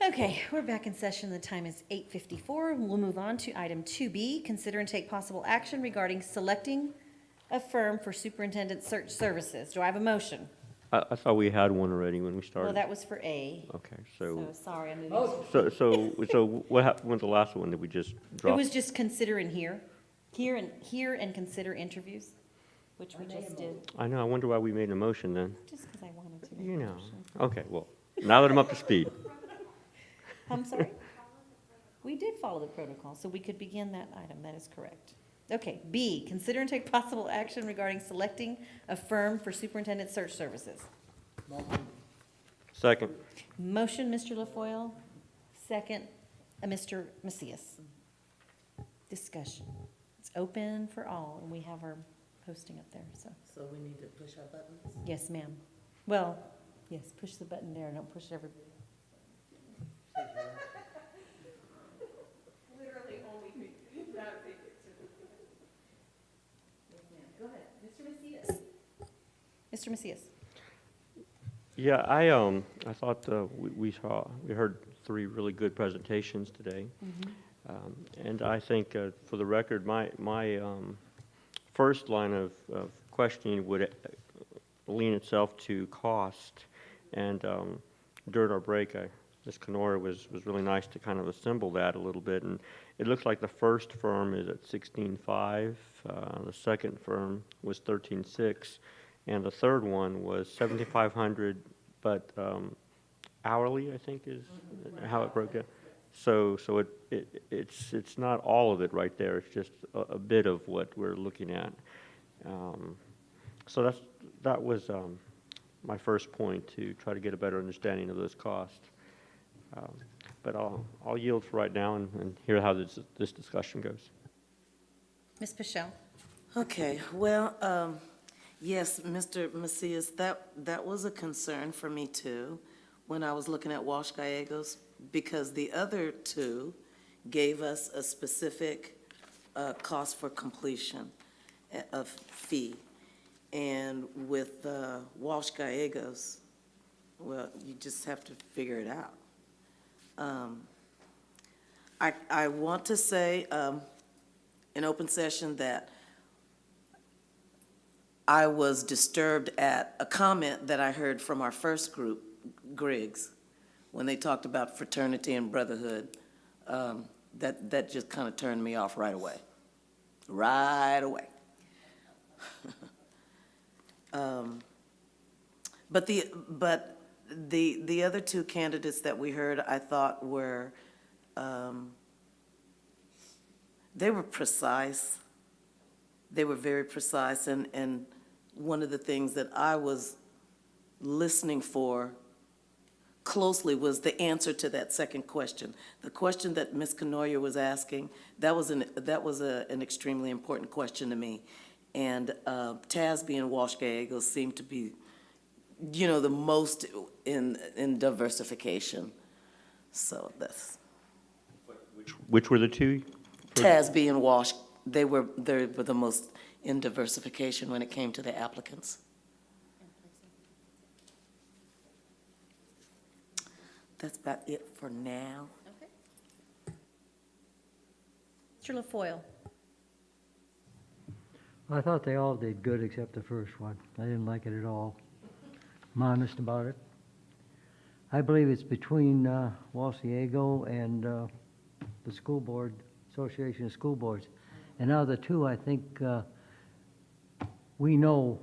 Okay, we're back in session. The time is 8:54. We'll move on to item 2B, consider and take possible action regarding selecting a firm for superintendent search services. Do I have a motion? I thought we had one already when we Well, started. that was for A. Okay, So, sorry, I'm moving. so what happened with the last one? Did we just It drop? was just consider and hear. Hear and consider interviews, which we just did, I know, I wonder why we made a motion then. just because I wanted to. make You a know, motion. okay, well, now that I'm up to speed. I'm sorry? We did follow the protocol, so we could begin that item. That is correct. Okay, B, consider and take possible action regarding selecting a firm for superintendent search services. Second. Motion, Mr. LaFoille. Second, Mr. Macias. Discussion. It's open for all, and we have our posting up there, so. So we need to push our buttons? Yes, ma'am. Well, yes, push the button there, don't push it everybody. Literally only that big. Yes, ma'am. Go ahead, Mr. Macias. Mr. Macias. Yeah, I thought we heard 3 really good presentations today. And I think, for the record, my first line of questioning would lean itself to cost. And during our break, Ms. Kenora was really nice to kind of assemble that a little bit. And it looks like the first firm is at $16,500, the second firm was $13,600, and the third one was $7,500, but hourly, I think, is how it broke down. So it's not all of it right there. It's just a bit of what we're looking at. So that was my first point, to try to get a better understanding of those costs. But I'll yield for right now and hear how this discussion goes. Ms. Pichelle. Okay, well, yes, Mr. Macias, that was a concern for me too, when I was looking at Wash Gallegos, because the other 2 gave us a specific cost for completion of fee. And with Wash Gallegos, well, you just have to figure it out. I want to say in open session that I was disturbed at a comment that I heard from our first group, Griggs, when they talked about fraternity and brotherhood. That just kind of turned me off right away. Right away. But the other 2 candidates that we heard, I thought were, they were precise. They were very precise, and one of the things that I was listening for closely was the answer to that second question. The question that Ms. Canoia was asking, that was an extremely important question to me. And TASB and Wash Gallegos seemed to be, the most in diversification. So that's. Which were the 2? TASB and Wash, they were the most in diversification when it came to the applicants. That's about it for now. Okay. Mr. LaFoille. I thought they all did good except the first one. I didn't like it at all. I'm honest about it. I believe it's between Walciego and the School Board, Association of School Boards. And out of the 2, I think we know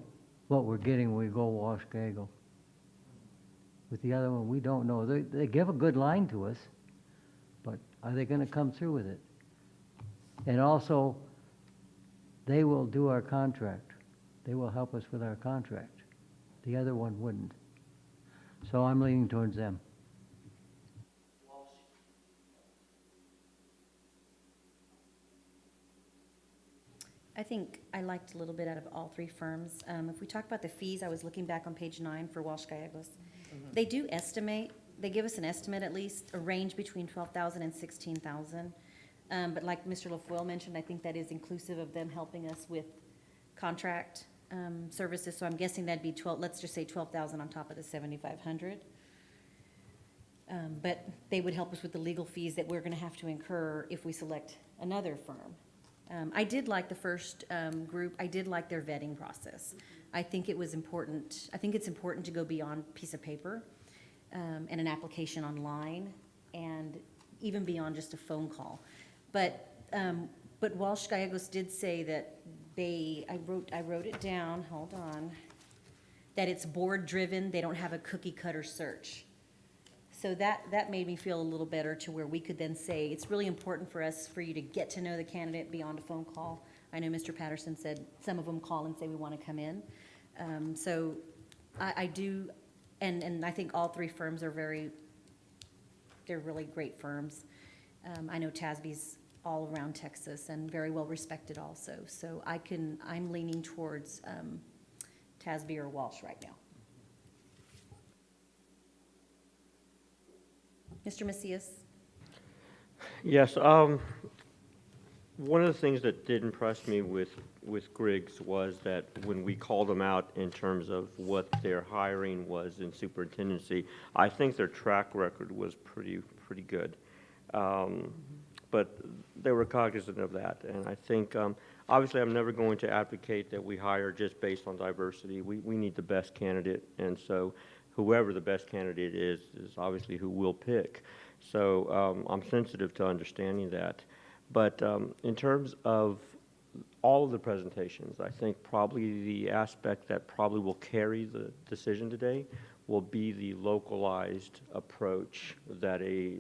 what we're getting when we go Walciego. With the other one, we don't know. They give a good line to us, but are they going to come through with it? And also, they will do our contract. They will help us with our contract. The other one wouldn't. So I'm leaning towards them. I think I liked a little bit out of all 3 firms. If we talk about the fees, I was looking back on page 9 for Walsh Gallegos. They do estimate, they give us an estimate at least, a range between $12,000 and $16,000. But like Mr. LaFoille mentioned, I think that is inclusive of them helping us with contract services. So I'm guessing that'd be let's just say $12,000 on top of the $7,500. But they would help us with the legal fees that we're gonna have to incur if we select another firm. I did like the first group, I did like their vetting process. I think it was important, I think it's important to go beyond piece of paper and an application online, and even beyond just a phone call. But Walsh Gallegos did say that I wrote it down, hold on, that it's board-driven, they don't have a cookie-cutter search. So that made me feel a little better, to where we could then say, it's really important for us, for you to get to know the candidate beyond a phone call. I know Mr. Patterson said some of them call and say, we want to come in. So I do, and I think all three firms are they're really great firms. I know TASB's all around Texas and very well respected also. So I'm leaning towards TASB or Walsh right now. Mr. Macias? Yes, one of the things that did impress me with Griggs was that when we called them out in terms of what their hiring was in superintendency, I think their track record was pretty good. But they were cognizant of that, and I think, obviously, I'm never going to advocate that we hire just based on diversity. We need the best candidate, and so whoever the best candidate is obviously who we'll pick. So I'm sensitive to understanding that. But in terms of all of the presentations, I think probably the aspect that probably will carry the decision today will be the localized approach that a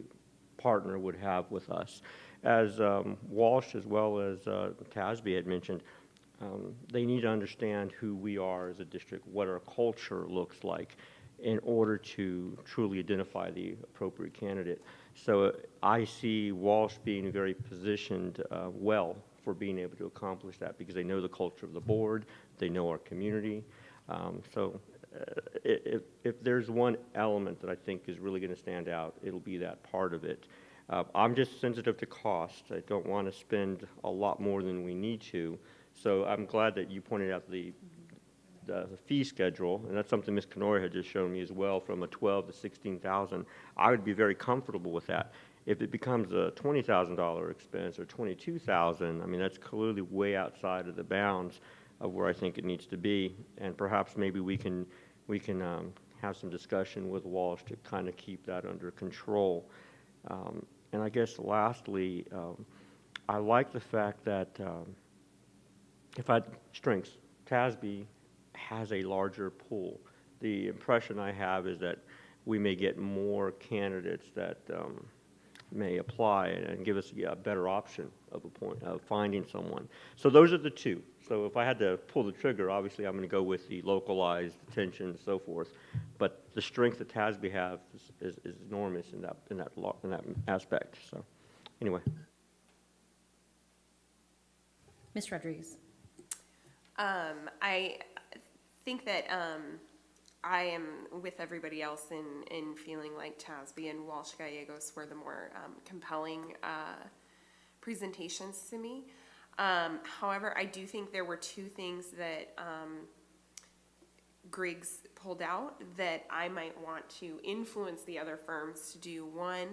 partner would have with us. As Walsh as well as TASB had mentioned, they need to understand who we are as a district, what our culture looks like, in order to truly identify the appropriate candidate. So I see Walsh being very positioned well for being able to accomplish that, because they know the culture of the board, they know our community. If there's one element that I think is really going to stand out, it'll be that part of it. I'm just sensitive to cost. I don't want to spend a lot more than we need to. So I'm glad that you pointed out the fee schedule, and that's something Ms. Kenora had just shown me as well, from a 12 to 16,000. I would be very comfortable with that. If it becomes a $20,000 expense or 22,000, I mean, that's clearly way outside of the bounds of where I think it needs to be, and perhaps maybe we can have some discussion with Walsh to kind of keep that under control. And I guess lastly, I like the fact that strengths, TASB has a larger pool. The impression I have is that we may get more candidates that may apply and give us a better option of finding someone. So those are the two. So if I had to pull the trigger, obviously I'm going to go with the localized attention and so forth. But the strength that TASB have is enormous in that aspect. So anyway. Ms. Rodriguez? I think that I am with everybody else in feeling like TASB and Walsh Gallegos were the more compelling presentations to me. However, I do think there were two things that Griggs pulled out that I might want to influence the other firms to do. One,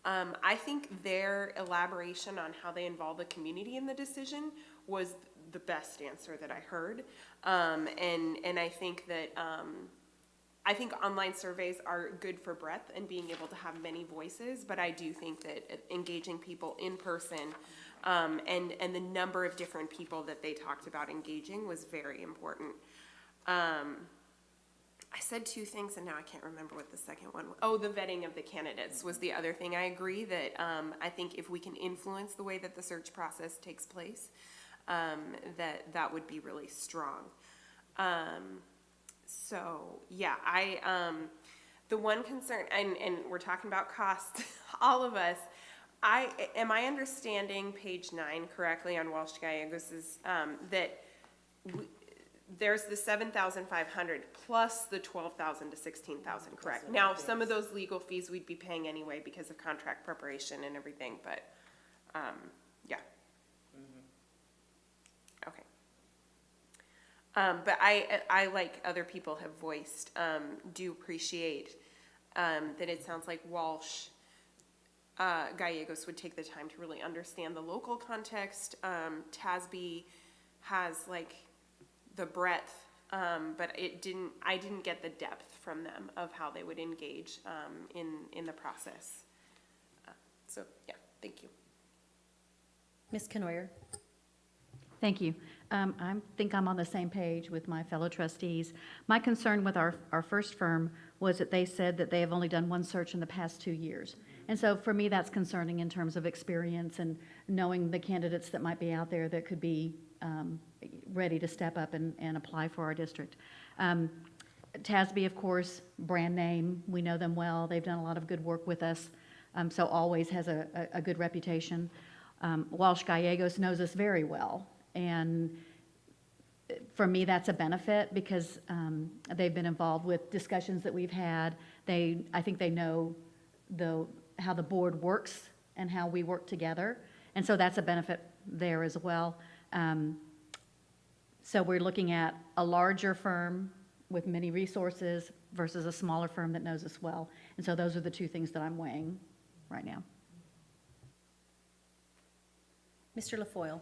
I think their elaboration on how they involve the community in the decision was the best answer that I heard. And I think that I think online surveys are good for breadth and being able to have many voices, but I do think that engaging people in person and the number of different people that they talked about engaging was very important. I said two things and now I can't remember what the second one was. Oh, the vetting of the candidates was the other thing. I agree that I think if we can influence the way that the search process takes place, that would be really strong. So yeah, the one concern, and we're talking about cost, all of us, am I understanding page 9 correctly on Walsh Gallegos's, that there's the 7,500 plus the 12,000 to 16,000, correct? Now, some of those legal fees we'd be paying anyway because of contract preparation and everything, but, yeah. Okay. But I like other people have voiced, do appreciate that it sounds like Walsh Gallegos would take the time to really understand the local context. TASB has like the breadth, but I didn't get the depth from them of how they would engage in the process. So, yeah, thank you. Ms. Canoyer? Thank you. I think I'm on the same page with my fellow trustees. My concern with our first firm was that they said that they have only done one search in the past 2 years. And so for me, that's concerning in terms of experience and knowing the candidates that might be out there that could be ready to step up and apply for our district. TASB, of course, brand name, we know them well. They've done a lot of good work with us, so always has a good reputation. Walsh Gallegos knows us very well, and for me, that's a benefit because they've been involved with discussions that we've had. I think they know how the board works and how we work together, and so that's a benefit there as well. So we're looking at a larger firm with many resources versus a smaller firm that knows us well, and so those are the two things that I'm weighing right now. Mr. LaFoille?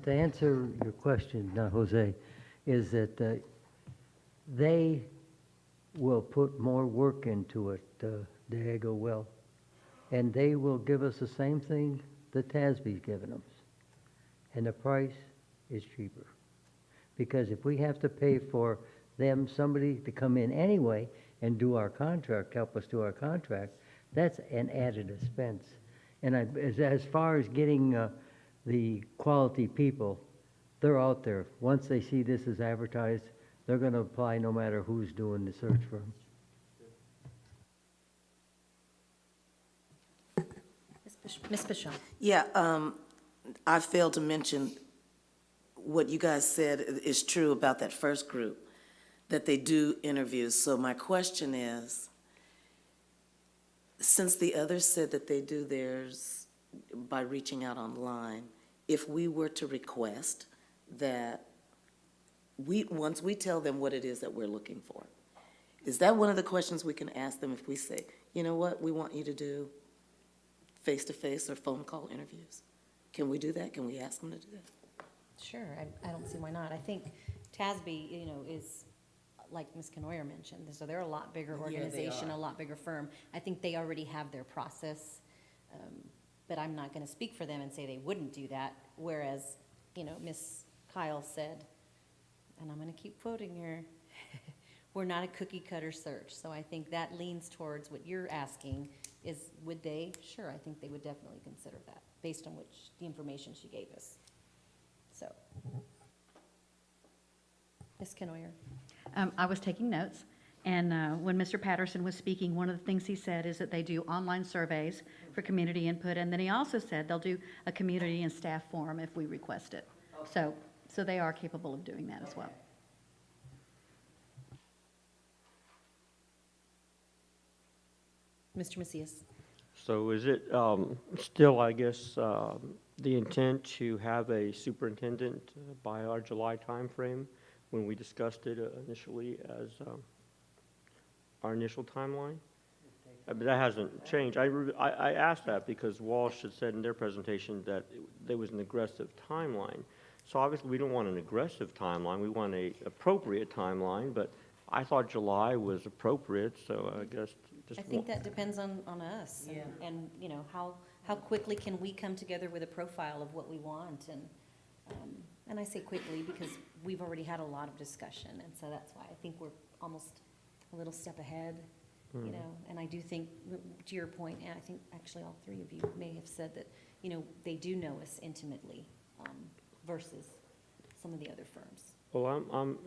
To answer your question, Jose, is that they will put more work into it, Diego will, and they will give us the same thing the TASB's given us, and the price is cheaper. Because if we have to pay for somebody to come in anyway and do our contract, help us do our contract, that's an added expense. And as far as getting the quality people, they're out there. Once they see this is advertised, they're going to apply no matter who's doing the search firm. Ms. Bishop? Yeah, I failed to mention what you guys said is true about that first group, that they do interviews. So my question is, since the others said that they do theirs by reaching out online, if we were to request that once we tell them what it is that we're looking for, is that one of the questions we can ask them if we say, you know what, we want you to do face-to-face or phone call interviews? Can we do that? Can we ask them to do that? Sure, I don't see why not. I think TASB, is, like Ms. Canoyer mentioned, so they're a lot bigger organization, a lot bigger firm. I think they already have their process, but I'm not going to speak for them and say they wouldn't do that, whereas, Ms. Kyle said, and I'm going to keep quoting her, we're not a cookie-cutter search, so I think that leans towards what you're asking is, would they? Sure, I think they would definitely consider that, based on the information she gave us. So, Ms. Canoyer? I was taking notes, and when Mr. Patterson was speaking, one of the things he said is that they do online surveys for community input, and then he also said they'll do a community and staff forum if we request it. So they are capable of doing that as well. Mr. Macias? So is it still, I guess, the intent to have a superintendent by our July timeframe when we discussed it initially as our initial timeline? But that hasn't changed. I asked that because Walsh had said in their presentation that there was an aggressive timeline. So obviously we don't want an aggressive timeline. We want an appropriate timeline, but I thought July was appropriate, so I guess just. I think that depends on us. Yeah. And, how quickly can we come together with a profile of what we want? And I say quickly because we've already had a lot of discussion, and so that's why I think we're almost a little step ahead, and I do think, to your point, and I think actually all three of you may have said that, they do know us intimately versus some of the other firms. Well, I'm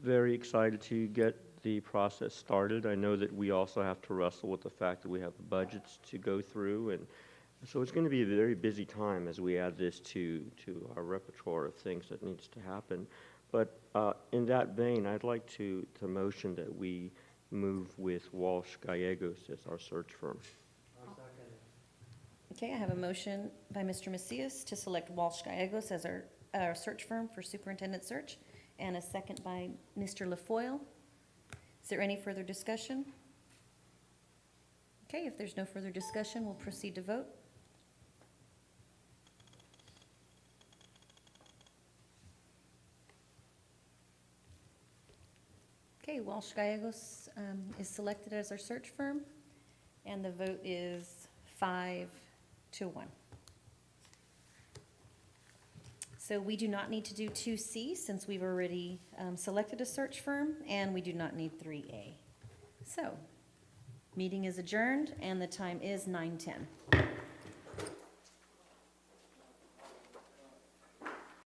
very excited to get the process started. I know that we also have to wrestle with the fact that we have budgets to go through, and so it's going to be a very busy time as we add this to our repertoire of things that needs to happen. But in that vein, I'd like to motion that we move with Walsh Gallegos as our search firm. Okay, I have a motion by Mr. Macias to select Walsh Gallegos as our search firm for superintendent search, and a second by Mr. LaFoille. Is there any further discussion? Okay, if there's no further discussion, we'll proceed to vote. Okay, Walsh Gallegos is selected as our search firm, and the vote is 5-1. So we do not need to do 2C since we've already selected a search firm, and we do not need 3A. So, meeting is adjourned, and the time is 9:10.